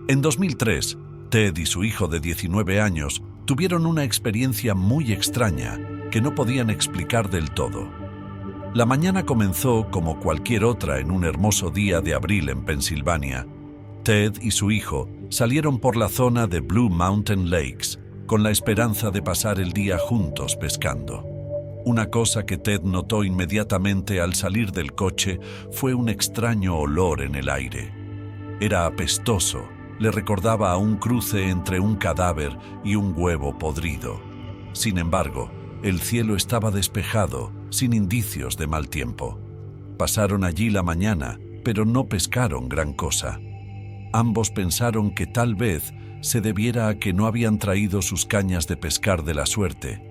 En 2003, Ted y su hijo de 19 años tuvieron una experiencia muy extraña que no podían explicar del todo. La mañana comenzó como cualquier otra en un hermoso día de abril en Pensilvania. Ted y su hijo salieron por la zona de Blue Mountain Lakes con la esperanza de pasar el día juntos pescando. Una cosa que Ted notó inmediatamente al salir del coche fue un extraño olor en el aire. Era apestoso, le recordaba a un cruce entre un cadáver y un huevo podrido. Sin embargo, el cielo estaba despejado, sin indicios de mal tiempo. Pasaron allí la mañana, pero no pescaron gran cosa. Ambos pensaron que tal vez se debiera a que no habían traído sus cañas de pescar de la suerte.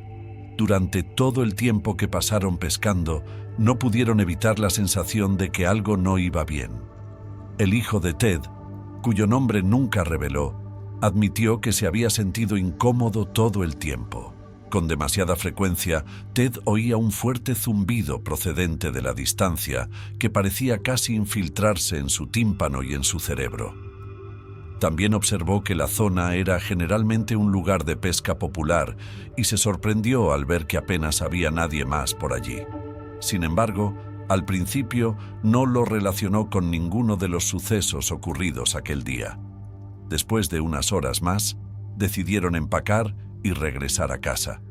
Durante todo el tiempo que pasaron pescando, no pudieron evitar la sensación de que algo no iba bien. El hijo de Ted, cuyo nombre nunca reveló, admitió que se había sentido incómodo todo el tiempo. Con demasiada frecuencia, Ted oía un fuerte zumbido procedente de la distancia que parecía casi infiltrarse en su tímpano y en su cerebro. También observó que la zona era generalmente un lugar de pesca popular y se sorprendió al ver que apenas había nadie más por allí. Sin embargo, al principio no lo relacionó con ninguno de los sucesos ocurridos aquel día. Después de unas horas más, decidieron empacar y regresar a casa.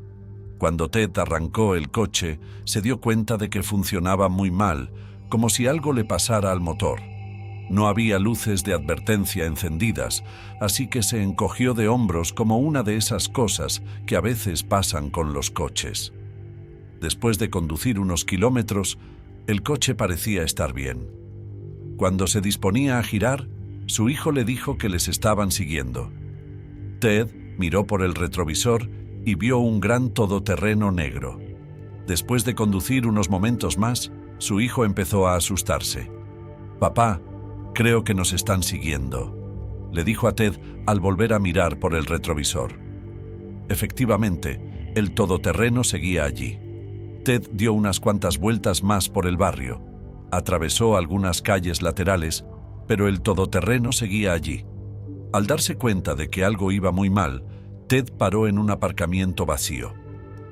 Cuando Ted arrancó el coche, se dio cuenta de que funcionaba muy mal, como si algo le pasara al motor. No había luces de advertencia encendidas, así que se encogió de hombros como una de esas cosas que a veces pasan con los coches. Después de conducir unos kilómetros, el coche parecía estar bien. Cuando se disponía a girar, su hijo le dijo que les estaban siguiendo. Ted miró por el retrovisor y vio un gran todoterreno negro. Después de conducir unos momentos más, su hijo empezó a asustarse. «Papá, creo que nos están siguiendo», le dijo a Ted al volver a mirar por el retrovisor. Efectivamente, el todoterreno seguía allí. Ted dio unas cuantas vueltas más por el barrio, atravesó algunas calles laterales, pero el todoterreno seguía allí. Al darse cuenta de que algo iba muy mal, Ted paró en un aparcamiento vacío.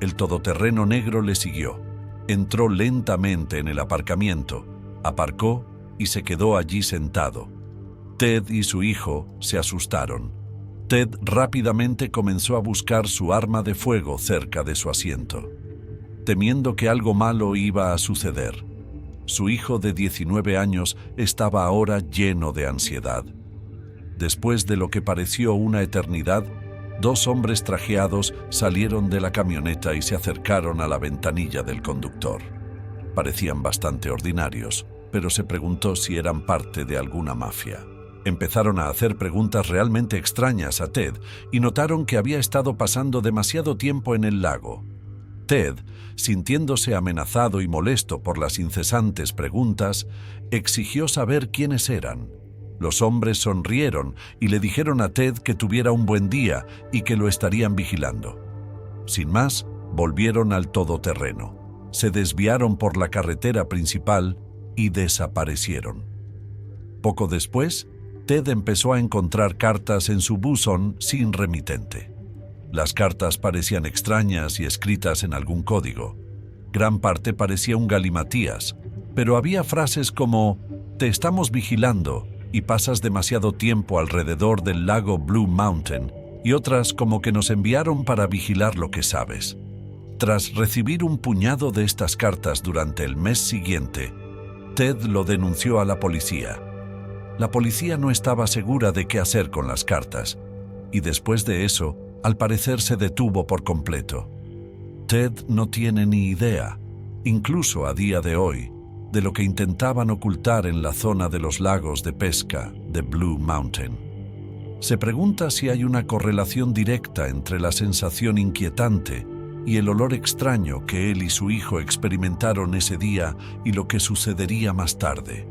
El todoterreno negro le siguió. Entró lentamente en el aparcamiento, aparcó y se quedó allí sentado. Ted y su hijo se asustaron. Ted rápidamente comenzó a buscar su arma de fuego cerca de su asiento, temiendo que algo malo iba a suceder. Su hijo de 19 años estaba ahora lleno de ansiedad. Después de lo que pareció una eternidad, dos hombres trajeados salieron de la camioneta y se acercaron a la ventanilla del conductor. Parecían bastante ordinarios, pero se preguntó si eran parte de alguna mafia. Empezaron a hacer preguntas realmente extrañas a Ted y notaron que había estado pasando demasiado tiempo en el lago. Ted, sintiéndose amenazado y molesto por las incesantes preguntas, exigió saber quiénes eran. Los hombres sonrieron y le dijeron a Ted que tuviera un buen día y que lo estarían vigilando. Sin más, volvieron al todoterreno. Se desviaron por la carretera principal y desaparecieron. Poco después, Ted empezó a encontrar cartas en su buzón sin remitente. Las cartas parecían extrañas y escritas en algún código. Gran parte parecía un galimatías, pero había frases como «Te estamos vigilando» y pasas demasiado tiempo alrededor del lago Blue Mountain, y otras como que nos enviaron para vigilar lo que sabes. Tras recibir un puñado de estas cartas durante el mes siguiente, Ted lo denunció a la policía. La policía no estaba segura de qué hacer con las cartas, y después de eso, al parecer se detuvo por completo. Ted no tiene ni idea, incluso a día de hoy, de lo que intentaban ocultar en la zona de los lagos de pesca de Blue Mountain. Se pregunta si hay una correlación directa entre la sensación inquietante y el olor extraño que él y su hijo experimentaron ese día y lo que sucedería más tarde.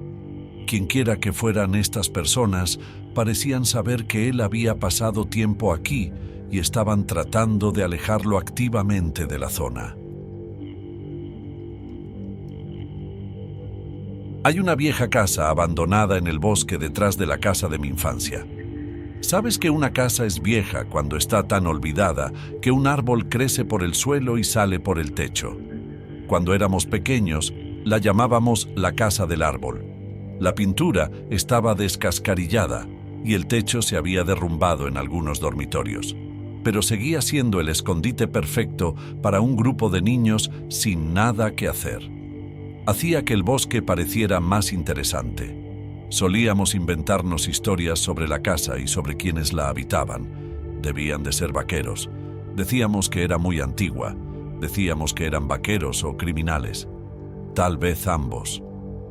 Quienquiera que fueran estas personas, parecían saber que él había pasado tiempo aquí y estaban tratando de alejarlo activamente de la zona. Hay una vieja casa abandonada en el bosque detrás de la casa de mi infancia. ¿Sabes que una casa es vieja cuando está tan olvidada que un árbol crece por el suelo y sale por el techo? Cuando éramos pequeños, la llamábamos la casa del árbol. La pintura estaba descascarillada y el techo se había derrumbado en algunos dormitorios, pero seguía siendo el escondite perfecto para un grupo de niños sin nada que hacer. Hacía que el bosque pareciera más interesante. Solíamos inventarnos historias sobre la casa y sobre quienes la habitaban. Debían de ser vaqueros. Decíamos que era muy antigua. Decíamos que eran vaqueros o criminales. Tal vez ambos.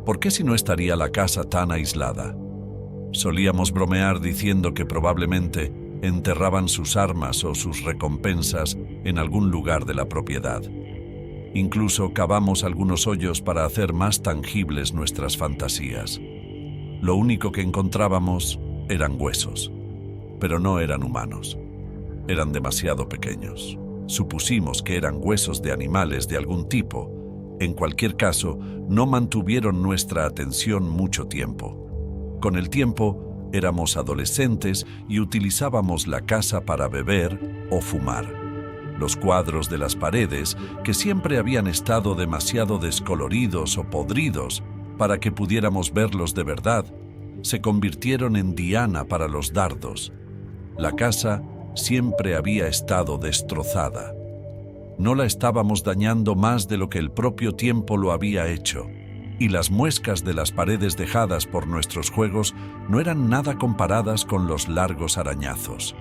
¿Por qué si no estaría la casa tan aislada? Solíamos bromear diciendo que probablemente enterraban sus armas o sus recompensas en algún lugar de la propiedad. Incluso cavamos algunos hoyos para hacer más tangibles nuestras fantasías. Lo único que encontrábamos eran huesos, pero no eran humanos. Eran demasiado pequeños. Supusimos que eran huesos de animales de algún tipo. En cualquier caso, no mantuvieron nuestra atención mucho tiempo. Con el tiempo, éramos adolescentes y utilizábamos la casa para beber o fumar. Los cuadros de las paredes, que siempre habían estado demasiado descoloridos o podridos para que pudiéramos verlos de verdad, se convirtieron en diana para los dardos. La casa siempre había estado destrozada. No la estábamos dañando más de lo que el propio tiempo lo había hecho, y las muescas de las paredes dejadas por nuestros juegos no eran nada comparadas con los largos arañazos.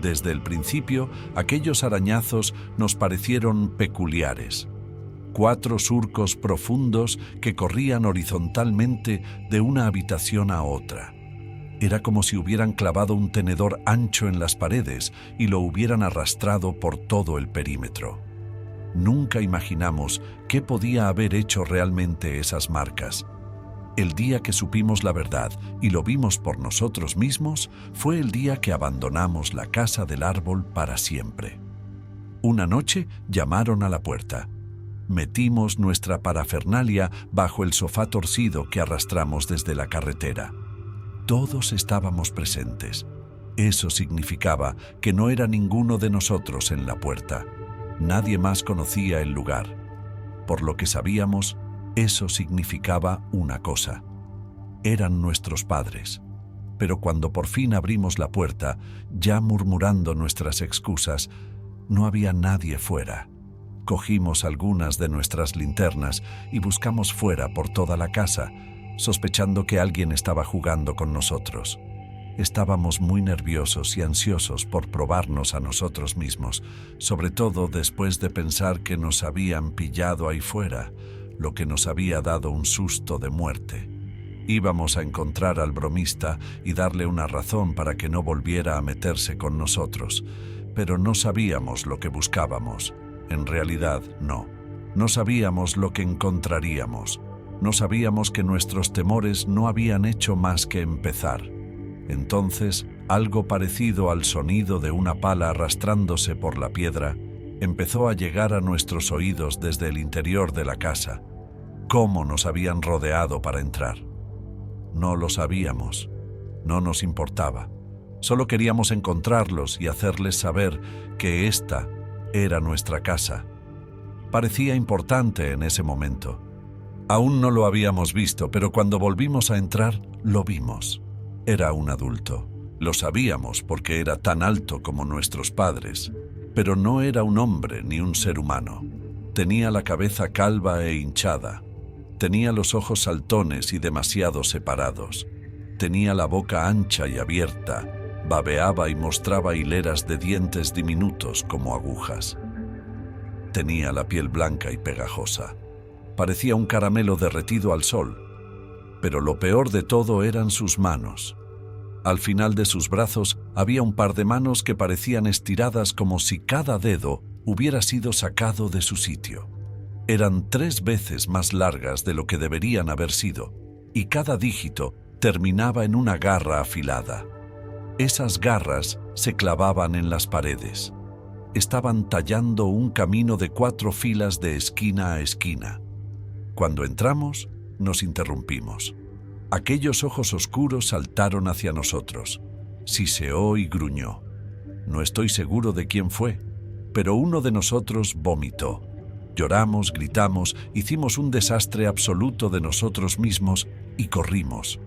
Desde el principio, aquellos arañazos nos parecieron peculiares. 4 surcos profundos que corrían horizontalmente de una habitación a otra. Era como si hubieran clavado un tenedor ancho en las paredes y lo hubieran arrastrado por todo el perímetro. Nunca imaginamos qué podía haber hecho realmente esas marcas. El día que supimos la verdad y lo vimos por nosotros mismos fue el día que abandonamos la casa del árbol para siempre. Una noche llamaron a la puerta. Metimos nuestra parafernalia bajo el sofá torcido que arrastramos desde la carretera. Todos estábamos presentes. Eso significaba que no era ninguno de nosotros en la puerta. Nadie más conocía el lugar. Por lo que sabíamos, eso significaba una cosa. Eran nuestros padres. Pero cuando por fin abrimos la puerta, ya murmurando nuestras excusas, no había nadie fuera. Cogimos algunas de nuestras linternas y buscamos fuera por toda la casa, sospechando que alguien estaba jugando con nosotros. Estábamos muy nerviosos y ansiosos por probarnos a nosotros mismos, sobre todo después de pensar que nos habían pillado ahí fuera, lo que nos había dado un susto de muerte. Íbamos a encontrar al bromista y darle una razón para que no volviera a meterse con nosotros, pero no sabíamos lo que buscábamos. En realidad, no. No sabíamos lo que encontraríamos. No sabíamos que nuestros temores no habían hecho más que empezar. Entonces, algo parecido al sonido de una pala arrastrándose por la piedra empezó a llegar a nuestros oídos desde el interior de la casa. ¿Cómo nos habían rodeado para entrar? No lo sabíamos. No nos importaba. Solo queríamos encontrarlos y hacerles saber que esta era nuestra casa. Parecía importante en ese momento. Aún no lo habíamos visto, pero cuando volvimos a entrar, lo vimos. Era un adulto. Lo sabíamos porque era tan alto como nuestros padres, pero no era un hombre ni un ser humano. Tenía la cabeza calva e hinchada. Tenía los ojos saltones y demasiado separados. Tenía la boca ancha y abierta. Babeaba y mostraba hileras de dientes diminutos como agujas. Tenía la piel blanca y pegajosa. Parecía un caramelo derretido al sol. Pero lo peor de todo eran sus manos. Al final de sus brazos había un par de manos que parecían estiradas como si cada dedo hubiera sido sacado de su sitio. Eran 3 veces más largas de lo que deberían haber sido, y cada dígito terminaba en una garra afilada. Esas garras se clavaban en las paredes. Estaban tallando un camino de 4 filas de esquina a esquina. Cuando entramos, nos interrumpimos. Aquellos ojos oscuros saltaron hacia nosotros. siseó y gruñó. No estoy seguro de quién fue, pero uno de nosotros vomitó. Lloramos, gritamos, hicimos un desastre absoluto de nosotros mismos y corrimos.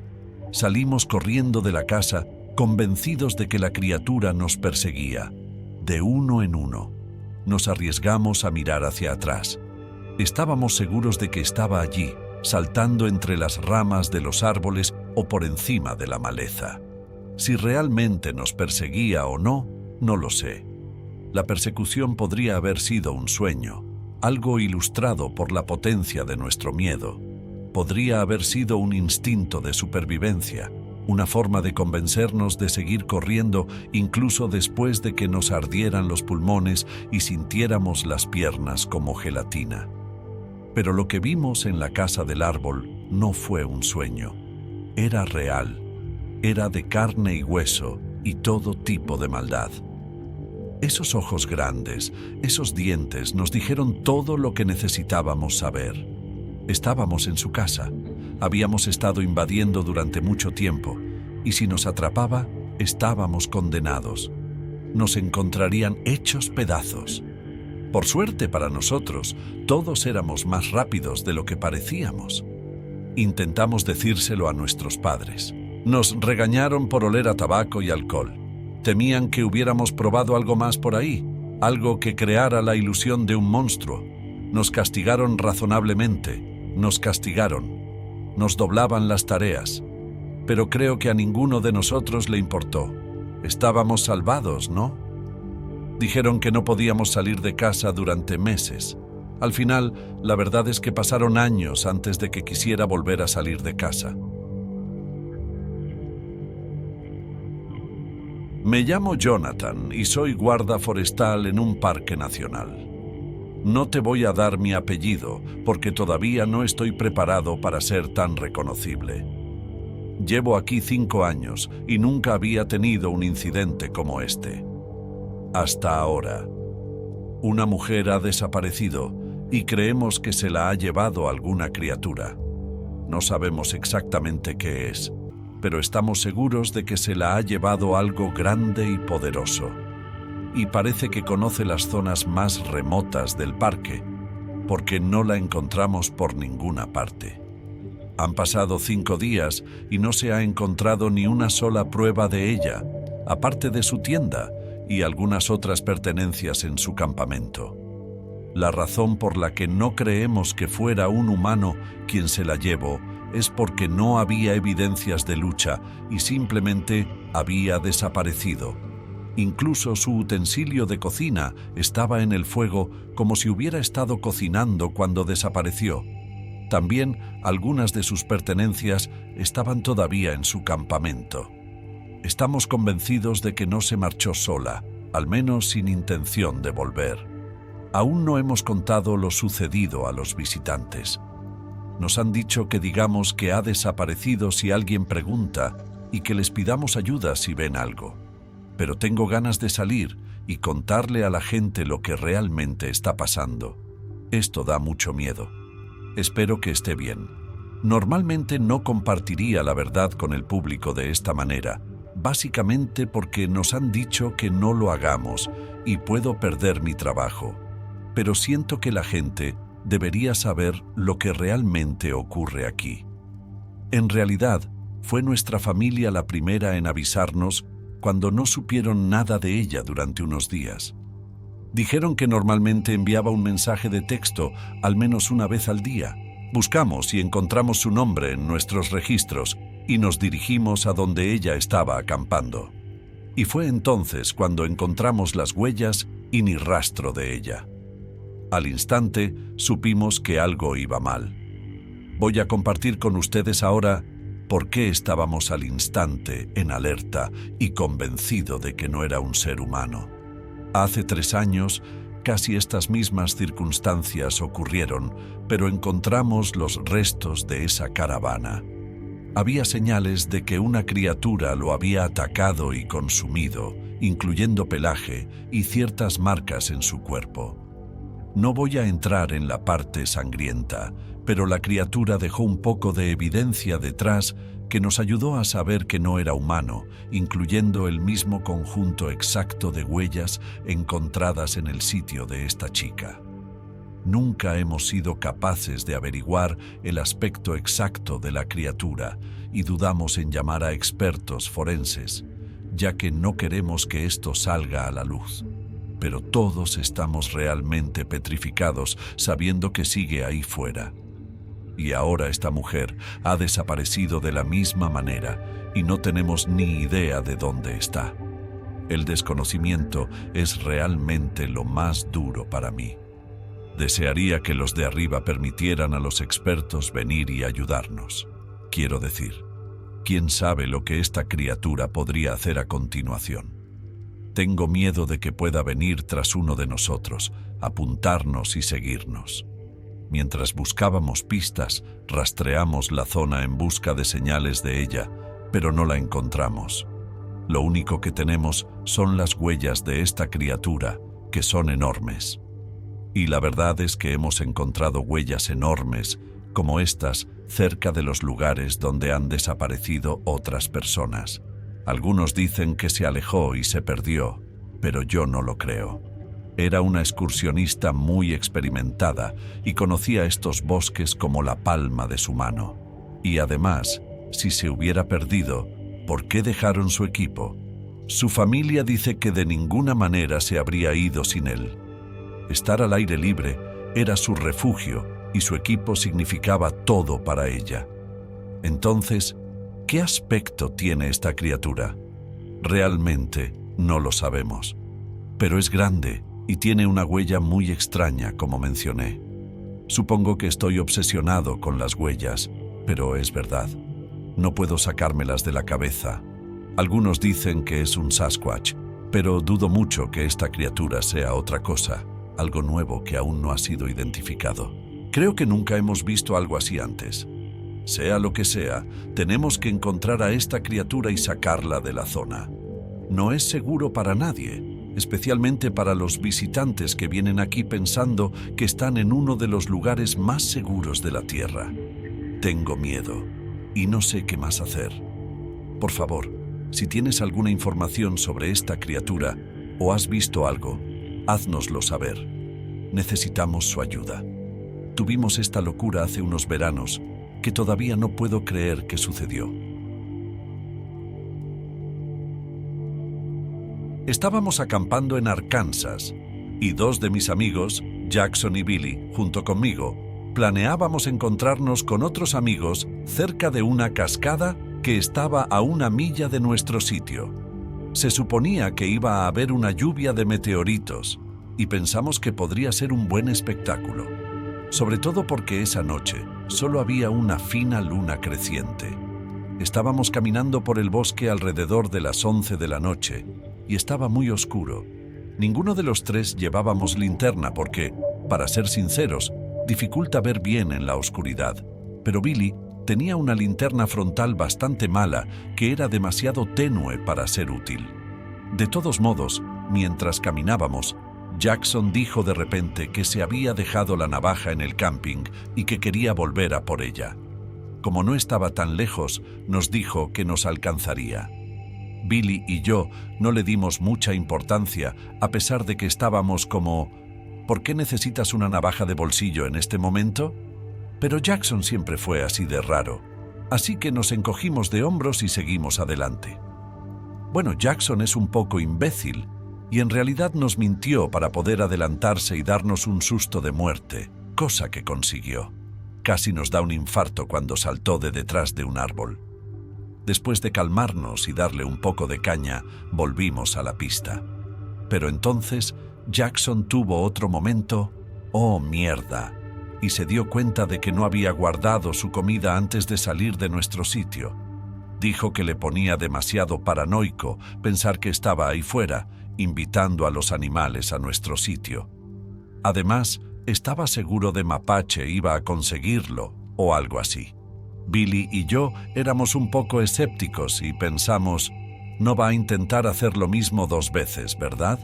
Salimos corriendo de la casa, convencidos de que la criatura nos perseguía. De uno en uno. Nos arriesgamos a mirar hacia atrás. Estábamos seguros de que estaba allí, saltando entre las ramas de los árboles o por encima de la maleza. Si realmente nos perseguía o no, no lo sé. La persecución podría haber sido un sueño, algo ilustrado por la potencia de nuestro miedo. Podría haber sido un instinto de supervivencia, una forma de convencernos de seguir corriendo incluso después de que nos ardieran los pulmones y sintiéramos las piernas como gelatina. Pero lo que vimos en la casa del árbol no fue un sueño. Era real. Era de carne y hueso y todo tipo de maldad. Esos ojos grandes, esos dientes nos dijeron todo lo que necesitábamos saber. Estábamos en su casa. Habíamos estado invadiendo durante mucho tiempo, y si nos atrapaba, estábamos condenados. Nos encontrarían hechos pedazos. Por suerte para nosotros, todos éramos más rápidos de lo que parecíamos. Intentamos decírselo a nuestros padres. Nos regañaron por oler a tabaco y alcohol. Temían que hubiéramos probado algo más por ahí, algo que creara la ilusión de un monstruo. Nos castigaron razonablemente, nos castigaron. Nos doblaban las tareas. Pero creo que a ninguno de nosotros le importó. Estábamos salvados, ¿no? Dijeron que no podíamos salir de casa durante meses. Al final, la verdad es que pasaron años antes de que quisiera volver a salir de casa. Me llamo Jonathan y soy guarda forestal en un parque nacional. No te voy a dar mi apellido porque todavía no estoy preparado para ser tan reconocible. Llevo aquí 5 años y nunca había tenido un incidente como este. Hasta ahora. Una mujer ha desaparecido y creemos que se la ha llevado alguna criatura. No sabemos exactamente qué es, pero estamos seguros de que se la ha llevado algo grande y poderoso. Y parece que conoce las zonas más remotas del parque, porque no la encontramos por ninguna parte. Han pasado 5 días y no se ha encontrado ni una sola prueba de ella, aparte de su tienda y algunas otras pertenencias en su campamento. La razón por la que no creemos que fuera un humano quien se la llevó es porque no había evidencias de lucha y simplemente había desaparecido. Incluso su utensilio de cocina estaba en el fuego como si hubiera estado cocinando cuando desapareció. También algunas de sus pertenencias estaban todavía en su campamento. Estamos convencidos de que no se marchó sola, al menos sin intención de volver. Aún no hemos contado lo sucedido a los visitantes. Nos han dicho que digamos que ha desaparecido si alguien pregunta y que les pidamos ayuda si ven algo. Pero tengo ganas de salir y contarle a la gente lo que realmente está pasando. Esto da mucho miedo. Espero que esté bien. Normalmente no compartiría la verdad con el público de esta manera, básicamente porque nos han dicho que no lo hagamos y puedo perder mi trabajo. Pero siento que la gente debería saber lo que realmente ocurre aquí. En realidad, fue nuestra familia la primera en avisarnos cuando no supieron nada de ella durante unos días. Dijeron que normalmente enviaba un mensaje de texto al menos una vez al día. Buscamos y encontramos su nombre en nuestros registros y nos dirigimos a donde ella estaba acampando. Y fue entonces cuando encontramos las huellas y ni rastro de ella. Al instante, supimos que algo iba mal. Voy a compartir con ustedes ahora por qué estábamos al instante en alerta y convencido de que no era un ser humano. Hace 3 años, casi estas mismas circunstancias ocurrieron, pero encontramos los restos de esa caravana. Había señales de que una criatura lo había atacado y consumido, incluyendo pelaje y ciertas marcas en su cuerpo. No voy a entrar en la parte sangrienta, pero la criatura dejó un poco de evidencia detrás que nos ayudó a saber que no era humano, incluyendo el mismo conjunto exacto de huellas encontradas en el sitio de esta chica. Nunca hemos sido capaces de averiguar el aspecto exacto de la criatura y dudamos en llamar a expertos forenses, ya que no queremos que esto salga a la luz. Pero todos estamos realmente petrificados sabiendo que sigue ahí fuera. Y ahora esta mujer ha desaparecido de la misma manera y no tenemos ni idea de dónde está. El desconocimiento es realmente lo más duro para mí. Desearía que los de arriba permitieran a los expertos venir y ayudarnos. Quiero decir, ¿quién sabe lo que esta criatura podría hacer a continuación? Tengo miedo de que pueda venir tras uno de nosotros, apuntarnos y seguirnos. Mientras buscábamos pistas, rastreamos la zona en busca de señales de ella, pero no la encontramos. Lo único que tenemos son las huellas de esta criatura, que son enormes. Y la verdad es que hemos encontrado huellas enormes, como estas, cerca de los lugares donde han desaparecido otras personas. Algunos dicen que se alejó y se perdió, pero yo no lo creo. Era una excursionista muy experimentada y conocía estos bosques como la palma de su mano. Y además, si se hubiera perdido, ¿por qué dejaron su equipo? Su familia dice que de ninguna manera se habría ido sin él. Estar al aire libre era su refugio y su equipo significaba todo para ella. Entonces, ¿qué aspecto tiene esta criatura? Realmente no lo sabemos. Pero es grande y tiene una huella muy extraña, como mencioné. Supongo que estoy obsesionado con las huellas, pero es verdad. No puedo sacármelas de la cabeza. Algunos dicen que es un Sasquatch, pero dudo mucho que esta criatura sea otra cosa, algo nuevo que aún no ha sido identificado. Creo que nunca hemos visto algo así antes. Sea lo que sea, tenemos que encontrar a esta criatura y sacarla de la zona. No es seguro para nadie, especialmente para los visitantes que vienen aquí pensando que están en uno de los lugares más seguros de la Tierra. Tengo miedo y no sé qué más hacer. Por favor, si tienes alguna información sobre esta criatura o has visto algo, háznoslo saber. Necesitamos su ayuda. Tuvimos esta locura hace unos veranos que todavía no puedo creer que sucedió. Estábamos acampando en Arkansas y dos de mis amigos, Jackson y Billy, junto conmigo, planeábamos encontrarnos con otros amigos cerca de una cascada que estaba a 1 milla de nuestro sitio. Se suponía que iba a haber una lluvia de meteoritos y pensamos que podría ser un buen espectáculo, sobre todo porque esa noche solo había una fina luna creciente. Estábamos caminando por el bosque alrededor de las 11 de la noche y estaba muy oscuro. Ninguno de los tres llevábamos linterna porque, para ser sinceros, dificulta ver bien en la oscuridad, pero Billy tenía una linterna frontal bastante mala que era demasiado tenue para ser útil. De todos modos, mientras caminábamos, Jackson dijo de repente que se había dejado la navaja en el camping y que quería volver a por ella. Como no estaba tan lejos, nos dijo que nos alcanzaría. Billy y yo no le dimos mucha importancia, a pesar de que estábamos como ¿por qué necesitas una navaja de bolsillo en este momento? Pero Jackson siempre fue así de raro, así que nos encogimos de hombros y seguimos adelante. Bueno, Jackson es un poco imbécil, y en realidad nos mintió para poder adelantarse y darnos un susto de muerte, cosa que consiguió. Casi nos da un infarto cuando saltó de detrás de un árbol. Después de calmarnos y darle un poco de caña, volvimos a la pista. Pero entonces Jackson tuvo otro momento, ¡oh mierda!, y se dio cuenta de que no había guardado su comida antes de salir de nuestro sitio. Dijo que le ponía demasiado paranoico pensar que estaba ahí fuera, invitando a los animales a nuestro sitio. Además, estaba seguro de Mapache iba a conseguirlo, o algo así. Billy y yo éramos un poco escépticos y pensamos, no va a intentar hacer lo mismo 2 veces, ¿verdad?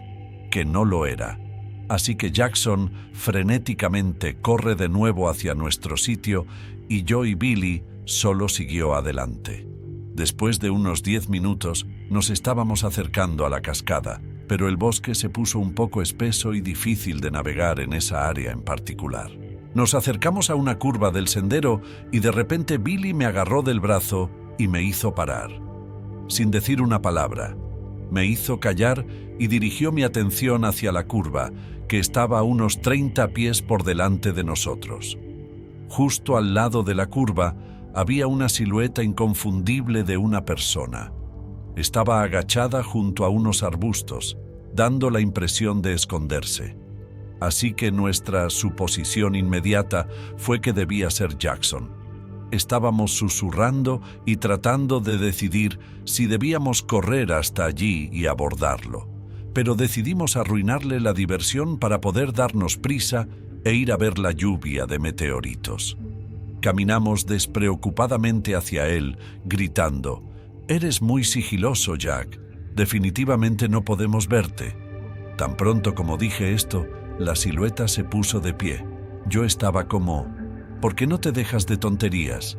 Que no lo era. Así que Jackson frenéticamente corre de nuevo hacia nuestro sitio y yo y Billy solo siguió adelante. Después de unos 10 minutos, nos estábamos acercando a la cascada, pero el bosque se puso un poco espeso y difícil de navegar en esa área en particular. Nos acercamos a una curva del sendero y de repente Billy me agarró del brazo y me hizo parar. Sin decir una palabra, me hizo callar y dirigió mi atención hacia la curva, que estaba a unos 30 pies por delante de nosotros. Justo al lado de la curva había una silueta inconfundible de una persona. Estaba agachada junto a unos arbustos, dando la impresión de esconderse. Así que nuestra suposición inmediata fue que debía ser Jackson. Estábamos susurrando y tratando de decidir si debíamos correr hasta allí y abordarlo, pero decidimos arruinarle la diversión para poder darnos prisa e ir a ver la lluvia de meteoritos. Caminamos despreocupadamente hacia él, gritando: «Eres muy sigiloso, Jack. Definitivamente no podemos verte». Tan pronto como dije esto, la silueta se puso de pie. Yo estaba como: «¿Por qué no te dejas de tonterías?».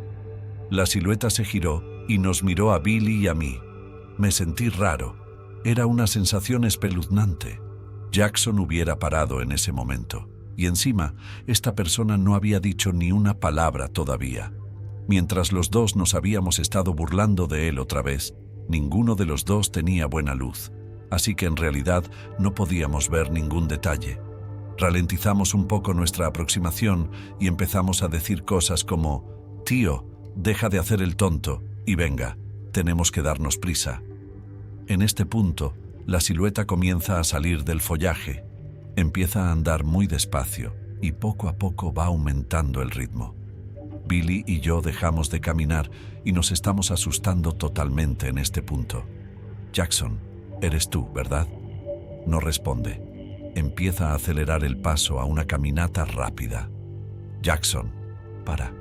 La silueta se giró y nos miró a Billy y a mí. Me sentí raro. Era una sensación espeluznante. Jackson hubiera parado en ese momento. Y encima, esta persona no había dicho ni una palabra todavía. Mientras los dos nos habíamos estado burlando de él otra vez, ninguno de los dos tenía buena luz, así que en realidad no podíamos ver ningún detalle. Ralentizamos un poco nuestra aproximación y empezamos a decir cosas como: «Tío, deja de hacer el tonto y venga, tenemos que darnos prisa». En este punto, la silueta comienza a salir del follaje. Empieza a andar muy despacio y poco a poco va aumentando el ritmo. Billy y yo dejamos de caminar y nos estamos asustando totalmente en este punto. «Jackson, eres tú, ¿verdad?». No responde. Empieza a acelerar el paso a una caminata rápida. «Jackson, para».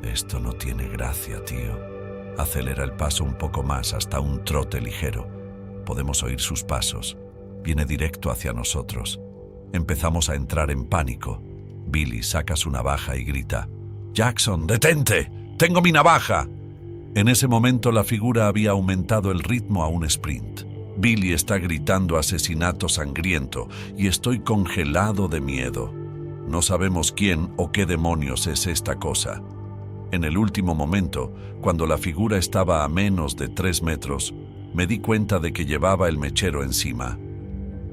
«Esto no tiene gracia, tío». Acelera el paso un poco más hasta un trote ligero. Podemos oír sus pasos. Viene directo hacia nosotros. Empezamos a entrar en pánico. Billy saca su navaja y grita: «Jackson, detente, tengo mi navaja». En ese momento la figura había aumentado el ritmo a un sprint. Billy está gritando asesinato sangriento y estoy congelado de miedo. No sabemos quién o qué demonios es esta cosa. En el último momento, cuando la figura estaba a menos de 3 metros, me di cuenta de que llevaba el mechero encima.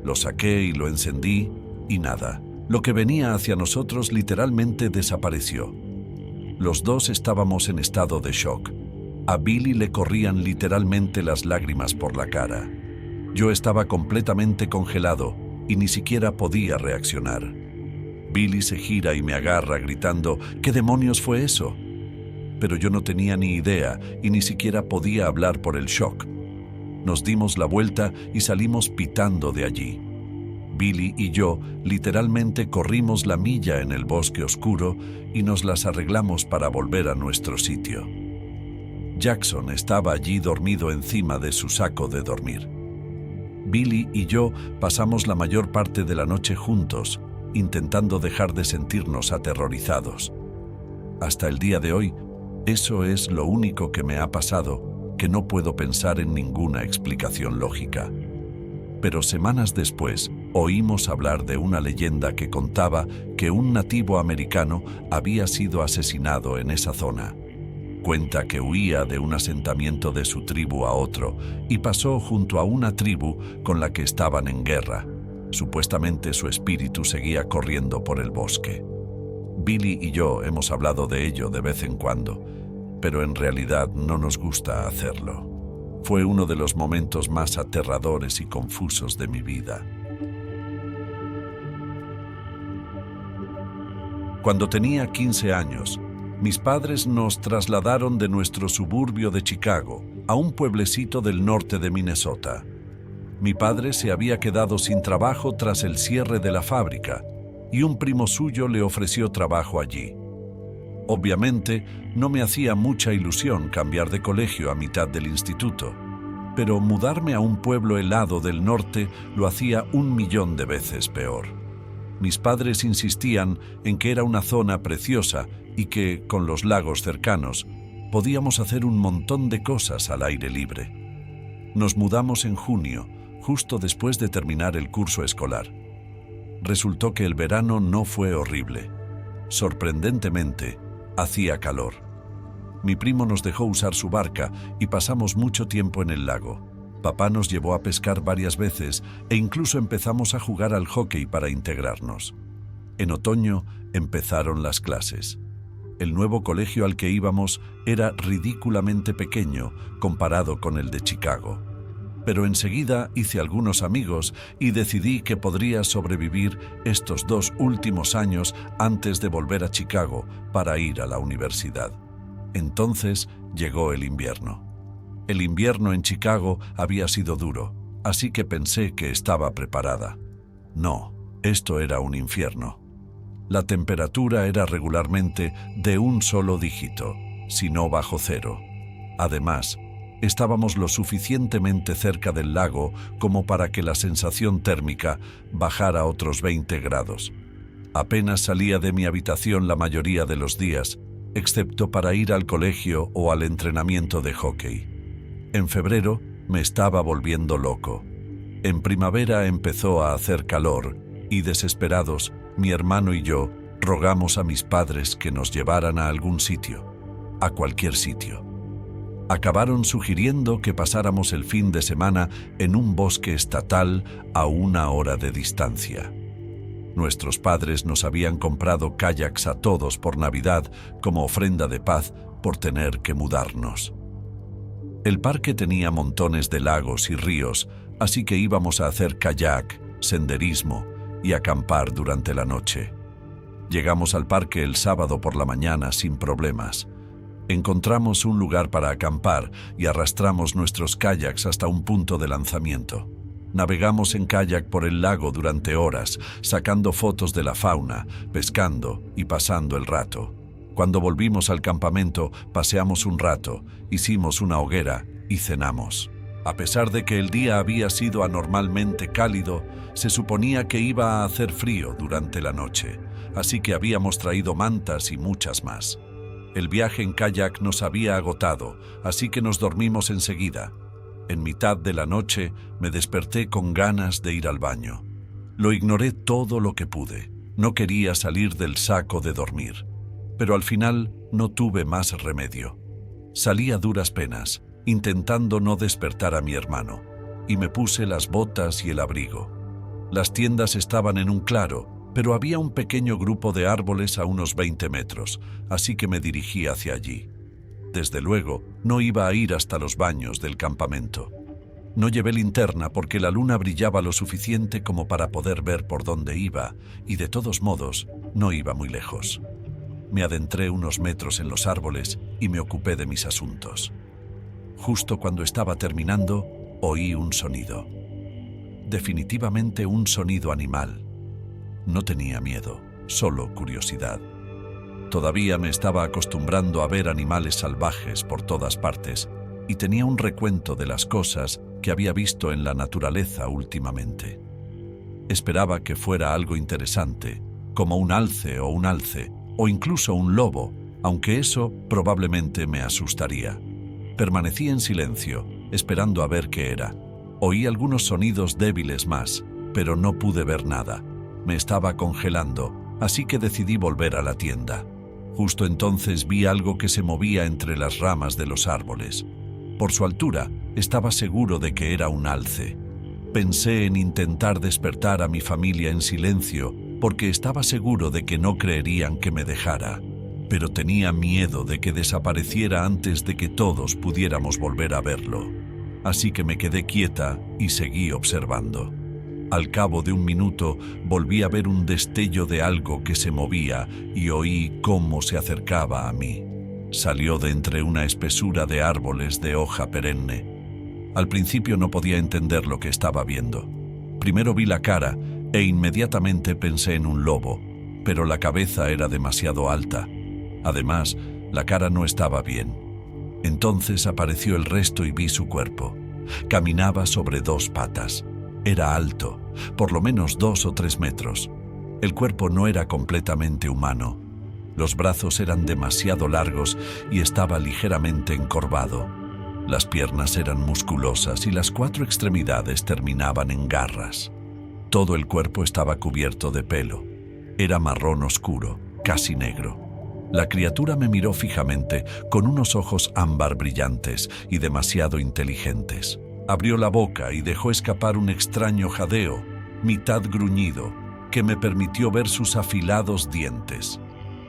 Lo saqué y lo encendí y nada. Lo que venía hacia nosotros literalmente desapareció. Los dos estábamos en estado de shock. A Billy le corrían literalmente las lágrimas por la cara. Yo estaba completamente congelado y ni siquiera podía reaccionar. Billy se gira y me agarra gritando: «¿Qué demonios fue eso?». Pero yo no tenía ni idea y ni siquiera podía hablar por el shock. Nos dimos la vuelta y salimos pitando de allí. Billy y yo literalmente corrimos la milla en el bosque oscuro y nos las arreglamos para volver a nuestro sitio. Jackson estaba allí dormido encima de su saco de dormir. Billy y yo pasamos la mayor parte de la noche juntos, intentando dejar de sentirnos aterrorizados. Hasta el día de hoy, eso es lo único que me ha pasado, que no puedo pensar en ninguna explicación lógica. Pero semanas después, oímos hablar de una leyenda que contaba que un nativo americano había sido asesinado en esa zona. Cuenta que huía de un asentamiento de su tribu a otro y pasó junto a una tribu con la que estaban en guerra. Supuestamente su espíritu seguía corriendo por el bosque. Billy y yo hemos hablado de ello de vez en cuando, pero en realidad no nos gusta hacerlo. Fue uno de los momentos más aterradores y confusos de mi vida. Cuando tenía 15 años, mis padres nos trasladaron de nuestro suburbio de Chicago a un pueblecito del norte de Minnesota. Mi padre se había quedado sin trabajo tras el cierre de la fábrica y un primo suyo le ofreció trabajo allí. Obviamente, no me hacía mucha ilusión cambiar de colegio a mitad del instituto, pero mudarme a un pueblo helado del norte lo hacía 1.000.000 de veces peor. Mis padres insistían en que era una zona preciosa y que, con los lagos cercanos, Podíamos hacer un montón de cosas al aire libre. Nos mudamos en junio, justo después de terminar el curso escolar. Resultó que el verano no fue horrible. Sorprendentemente, hacía calor. Mi primo nos dejó usar su barca y pasamos mucho tiempo en el lago. Papá nos llevó a pescar varias veces e incluso empezamos a jugar al hockey para integrarnos. En otoño empezaron las clases. El nuevo colegio al que íbamos era ridículamente pequeño comparado con el de Chicago. Pero enseguida hice algunos amigos y decidí que podría sobrevivir estos 2 últimos años antes de volver a Chicago para ir a la universidad. Entonces llegó el invierno. El invierno en Chicago había sido duro, así que pensé que estaba preparada. No, esto era un infierno. La temperatura era regularmente de un solo dígito, si no bajo cero. Además, estábamos lo suficientemente cerca del lago como para que la sensación térmica bajara otros 20 grados. Apenas salía de mi habitación la mayoría de los días, excepto para ir al colegio o al entrenamiento de hockey. En febrero me estaba volviendo loco. En primavera empezó a hacer calor y, desesperados, mi hermano y yo rogamos a mis padres que nos llevaran a algún sitio, a cualquier sitio. Acabaron sugiriendo que pasáramos el fin de semana en un bosque estatal a 1 hora de distancia. Nuestros padres nos habían comprado kayaks a todos por Navidad como ofrenda de paz por tener que mudarnos. El parque tenía montones de lagos y ríos, así que íbamos a hacer kayak, senderismo y acampar durante la noche. Llegamos al parque el sábado por la mañana sin problemas. Encontramos un lugar para acampar y arrastramos nuestros kayaks hasta un punto de lanzamiento. Navegamos en kayak por el lago durante horas, sacando fotos de la fauna, pescando y pasando el rato. Cuando volvimos al campamento, paseamos un rato, hicimos una hoguera y cenamos. A pesar de que el día había sido anormalmente cálido, se suponía que iba a hacer frío durante la noche, así que habíamos traído mantas y muchas más. El viaje en kayak nos había agotado, así que nos dormimos enseguida. En mitad de la noche me desperté con ganas de ir al baño. Lo ignoré todo lo que pude. No quería salir del saco de dormir. Pero al final no tuve más remedio. Salí a duras penas, intentando no despertar a mi hermano, y me puse las botas y el abrigo. Las tiendas estaban en un claro, pero había un pequeño grupo de árboles a unos 20 metros, así que me dirigí hacia allí. Desde luego, no iba a ir hasta los baños del campamento. No llevé linterna porque la luna brillaba lo suficiente como para poder ver por dónde iba, y de todos modos, no iba muy lejos. Me adentré unos metros en los árboles y me ocupé de mis asuntos. Justo cuando estaba terminando, oí un sonido. Definitivamente un sonido animal. No tenía miedo, solo curiosidad. Todavía me estaba acostumbrando a ver animales salvajes por todas partes y tenía un recuento de las cosas que había visto en la naturaleza últimamente. Esperaba que fuera algo interesante, como un alce o incluso un lobo, aunque eso probablemente me asustaría. Permanecí en silencio, esperando a ver qué era. Oí algunos sonidos débiles más, pero no pude ver nada. Me estaba congelando, así que decidí volver a la tienda. Justo entonces vi algo que se movía entre las ramas de los árboles. Por su altura, estaba seguro de que era un alce. Pensé en intentar despertar a mi familia en silencio, porque estaba seguro de que no creerían que me dejara. Pero tenía miedo de que desapareciera antes de que todos pudiéramos volver a verlo. Así que me quedé quieta y seguí observando. Al cabo de un minuto volví a ver un destello de algo que se movía y oí cómo se acercaba a mí. Salió de entre una espesura de árboles de hoja perenne. Al principio no podía entender lo que estaba viendo. Primero vi la cara e inmediatamente pensé en un lobo, pero la cabeza era demasiado alta. Además, la cara no estaba bien. Entonces apareció el resto y vi su cuerpo. Caminaba sobre 2 patas. Era alto, por lo menos 2 o 3 metros. El cuerpo no era completamente humano. Los brazos eran demasiado largos y estaba ligeramente encorvado. Las piernas eran musculosas y las 4 extremidades terminaban en garras. Todo el cuerpo estaba cubierto de pelo. Era marrón oscuro, casi negro. La criatura me miró fijamente, con unos ojos ámbar brillantes y demasiado inteligentes. Abrió la boca y dejó escapar un extraño jadeo, mitad gruñido, que me permitió ver sus afilados dientes.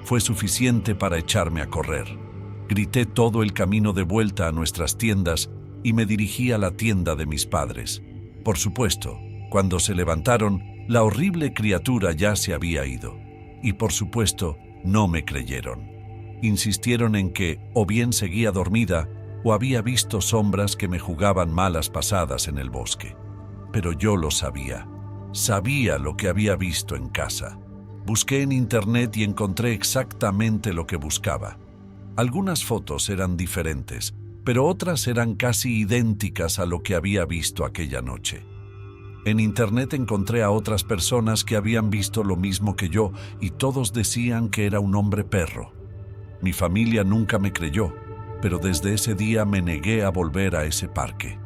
Fue suficiente para echarme a correr. Grité todo el camino de vuelta a nuestras tiendas y me dirigí a la tienda de mis padres. Por supuesto, cuando se levantaron, la horrible criatura ya se había ido. Y por supuesto, no me creyeron. Insistieron en que o bien seguía dormida o había visto sombras que me jugaban malas pasadas en el bosque. Pero yo lo sabía. Sabía lo que había visto en casa. Busqué en internet y encontré exactamente lo que buscaba. Algunas fotos eran diferentes, pero otras eran casi idénticas a lo que había visto aquella noche. En internet encontré a otras personas que habían visto lo mismo que yo y todos decían que era un hombre perro. Mi familia nunca me creyó, pero desde ese día me negué a volver a ese parque.